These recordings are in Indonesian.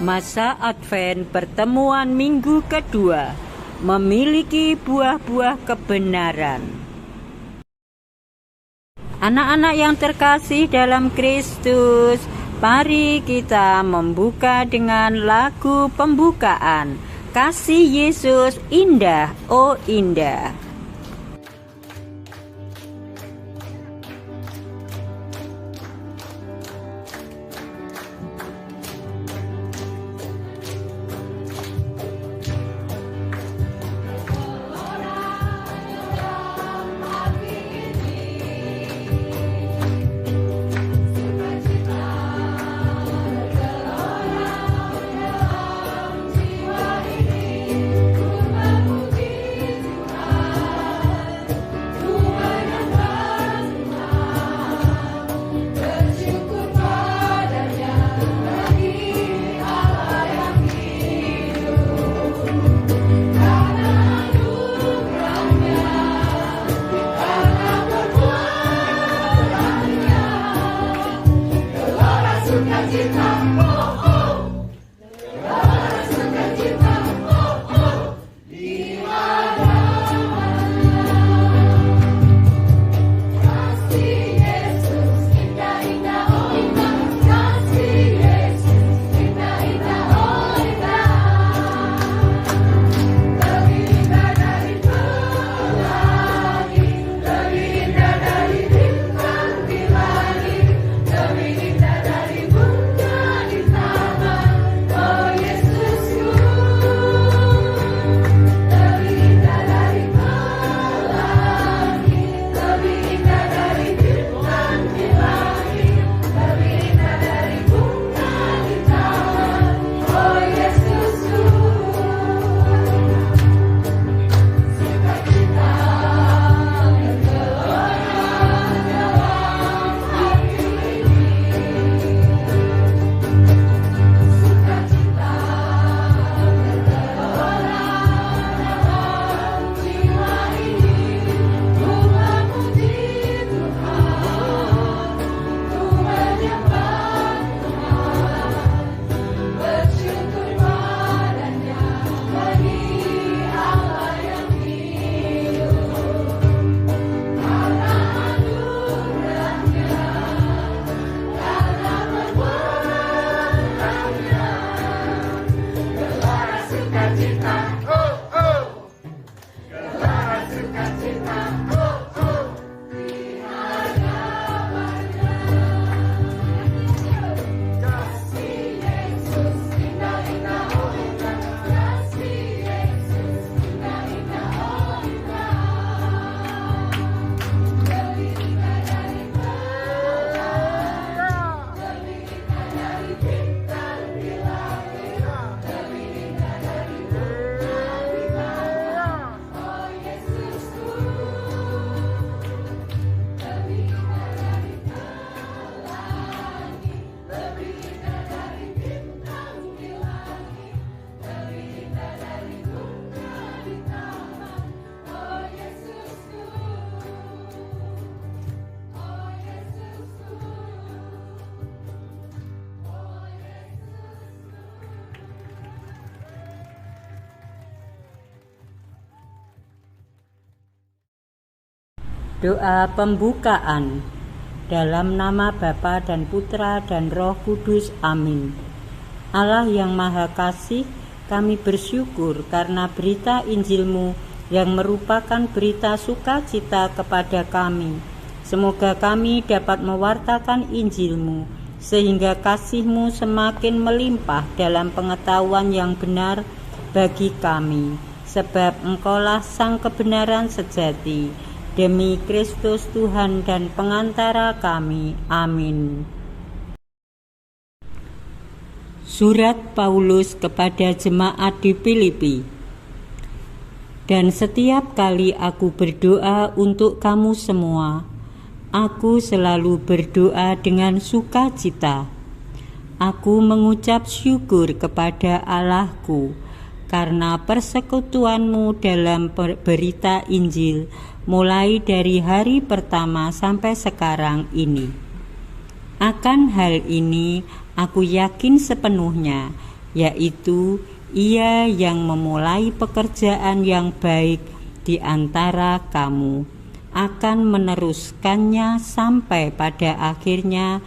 Masa Advent pertemuan minggu kedua memiliki buah-buah kebenaran. Anak-anak yang terkasih dalam Kristus, mari kita membuka dengan lagu pembukaan. Kasih Yesus indah, oh indah. Doa pembukaan. Dalam nama Bapa dan Putra dan Roh Kudus, amin. Allah yang Maha Kasih, kami bersyukur karena berita Injil-Mu yang merupakan berita sukacita kepada kami. Semoga kami dapat mewartakan Injil-Mu, sehingga kasih-Mu semakin melimpah dalam pengetahuan yang benar bagi kami, sebab Engkaulah Sang Kebenaran sejati. Demi Kristus Tuhan dan pengantara kami. Amin. Surat Paulus kepada jemaat di Filipi. Dan setiap kali aku berdoa untuk kamu semua, aku selalu berdoa dengan sukacita. Aku mengucap syukur kepada Allahku karena persekutuanmu dalam berita Injil mulai dari hari pertama sampai sekarang ini. Akan hal ini aku yakin sepenuhnya yaitu Ia yang memulai pekerjaan yang baik di antara kamu akan meneruskannya sampai pada akhirnya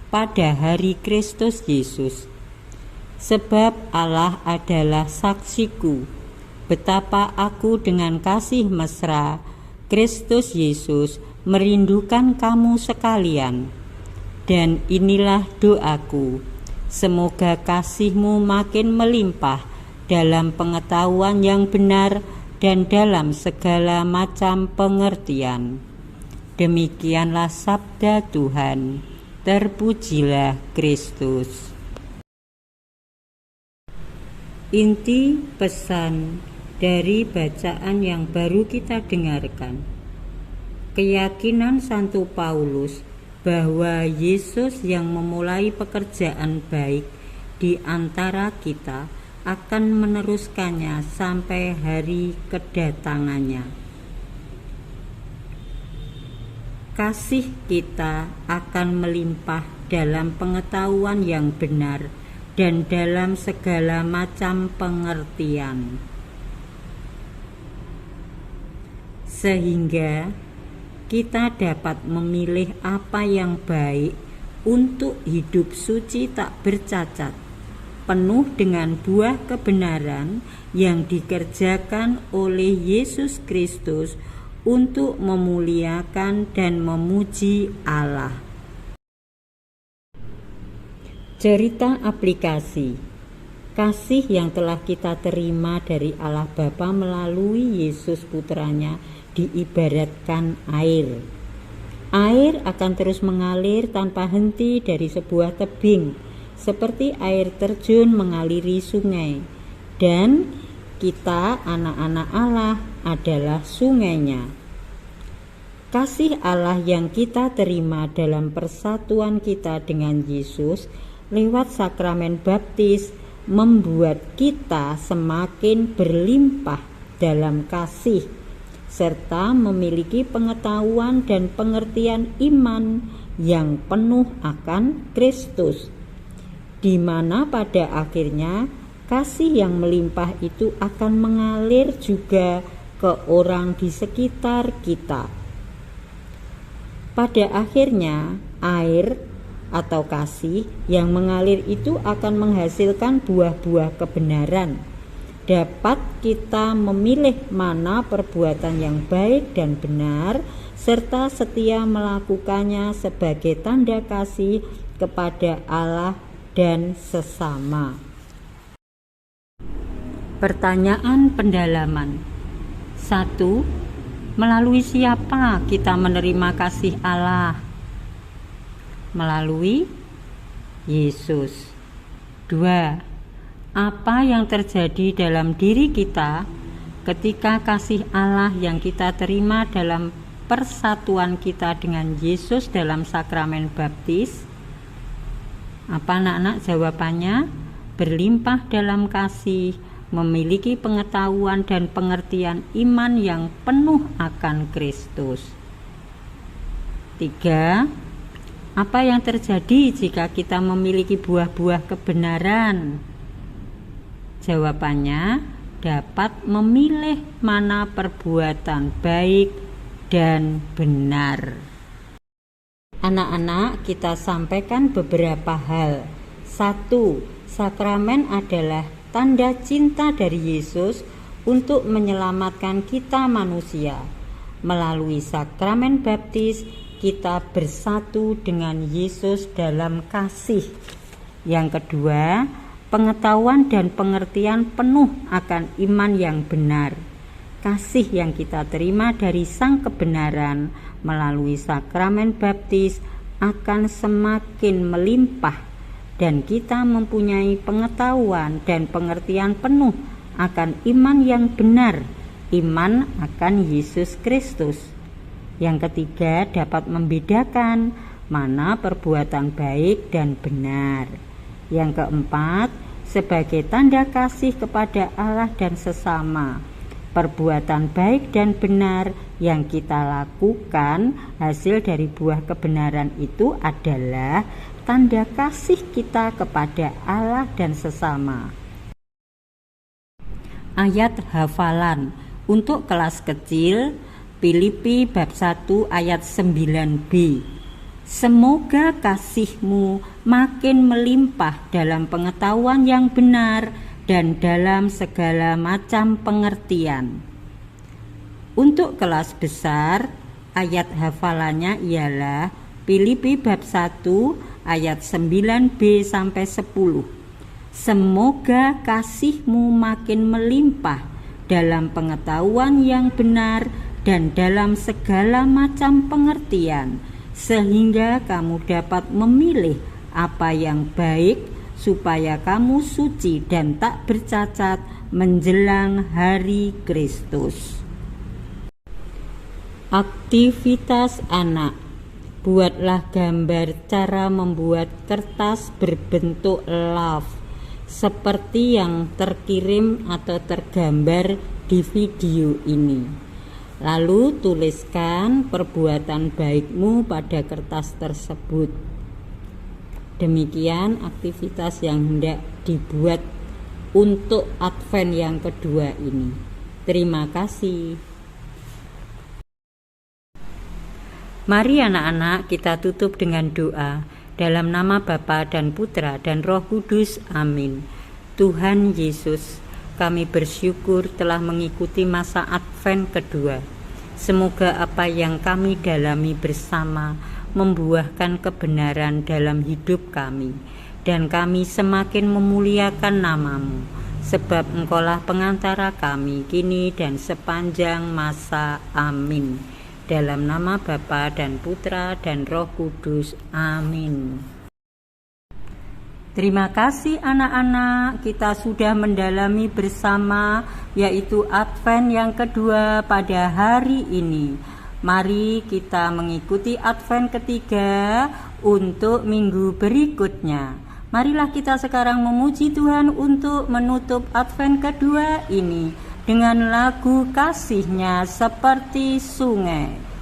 pada hari Kristus Yesus. Sebab Allah adalah saksiku, betapa aku dengan kasih mesra Kristus Yesus merindukan kamu sekalian. Dan inilah doaku, semoga kasihmu makin melimpah dalam pengetahuan yang benar dan dalam segala macam pengertian. Demikianlah sabda Tuhan. Terpujilah Kristus. Inti pesan dari bacaan yang baru kita dengarkan, keyakinan Santo Paulus bahwa Yesus yang memulai pekerjaan baik di antara kita akan meneruskannya sampai hari kedatangannya. Kasih kita akan melimpah dalam pengetahuan yang benar dan dalam segala macam pengertian, sehingga kita dapat memilih apa yang baik untuk hidup suci tak bercacat, penuh dengan buah kebenaran yang dikerjakan oleh Yesus Kristus untuk memuliakan dan memuji Allah. Cerita aplikasi. Kasih yang telah kita terima dari Allah Bapa melalui Yesus Putranya diibaratkan air. Air akan terus mengalir tanpa henti dari sebuah tebing, seperti air terjun mengaliri sungai. Dan kita, anak-anak Allah, adalah sungainya. Kasih Allah yang kita terima dalam persatuan kita dengan Yesus lewat sakramen baptis membuat kita semakin berlimpah dalam kasih, serta memiliki pengetahuan dan pengertian iman yang penuh akan Kristus, di mana pada akhirnya kasih yang melimpah itu akan mengalir juga ke orang di sekitar kita. Pada akhirnya, air atau kasih yang mengalir itu akan menghasilkan buah-buah kebenaran. Dapat kita memilih mana perbuatan yang baik dan benar, serta setia melakukannya sebagai tanda kasih kepada Allah dan sesama. Pertanyaan pendalaman. 1. Melalui siapa kita menerima kasih Allah? Melalui Yesus. 2. Apa yang terjadi dalam diri kita ketika kasih Allah yang kita terima dalam persatuan kita dengan Yesus dalam sakramen baptis? Apa anak-anak jawabannya? Berlimpah dalam kasih, memiliki pengetahuan dan pengertian iman yang penuh akan Kristus. 3. Apa yang terjadi jika kita memiliki buah-buah kebenaran? Jawabannya, dapat memilih mana perbuatan baik dan benar. Anak-anak, kita sampaikan beberapa hal. 1. Sakramen adalah tanda cinta dari Yesus untuk menyelamatkan kita manusia. Melalui sakramen baptis, kita bersatu dengan Yesus dalam kasih. Yang kedua, pengetahuan dan pengertian penuh akan iman yang benar. Kasih yang kita terima dari Sang Kebenaran melalui sakramen baptis akan semakin melimpah, dan kita mempunyai pengetahuan dan pengertian penuh akan iman yang benar, iman akan Yesus Kristus. Yang ketiga, dapat membedakan mana perbuatan baik dan benar. Yang keempat, sebagai tanda kasih kepada Allah dan sesama, perbuatan baik dan benar yang kita lakukan hasil dari buah kebenaran itu adalah tanda kasih kita kepada Allah dan sesama. Ayat hafalan untuk kelas kecil, Filipi bab 1 ayat 9b. Semoga kasihmu makin melimpah dalam pengetahuan yang benar dan dalam segala macam pengertian. Untuk kelas besar, ayat hafalannya ialah Filipi bab 1 ayat 9b sampai 10. Semoga kasihmu makin melimpah dalam pengetahuan yang benar dan dalam segala macam pengertian, sehingga kamu dapat memilih apa yang baik, supaya kamu suci dan tak bercacat menjelang hari Kristus. Aktivitas anak. Buatlah gambar cara membuat kertas berbentuk love, seperti yang terkirim atau tergambar di video ini. Lalu tuliskan perbuatan baikmu pada kertas tersebut. Demikian aktivitas yang hendak dibuat untuk Advent yang kedua ini. Terima kasih. Mari anak-anak kita tutup dengan doa. Dalam nama Bapa dan Putra dan Roh Kudus, amin. Tuhan Yesus, kami bersyukur telah mengikuti masa Advent kedua. Semoga apa yang kami dalami bersama membuahkan kebenaran dalam hidup kami, dan kami semakin memuliakan nama-Mu, sebab Engkaulah pengantara kami kini dan sepanjang masa, amin. Dalam nama Bapa dan Putra dan Roh Kudus, amin. Terima kasih anak-anak, kita sudah mendalami bersama yaitu Advent yang kedua pada hari ini. Mari kita mengikuti Advent ketiga untuk minggu berikutnya. Marilah kita sekarang memuji Tuhan untuk menutup Advent kedua ini dengan lagu Kasih-Nya Seperti Sungai.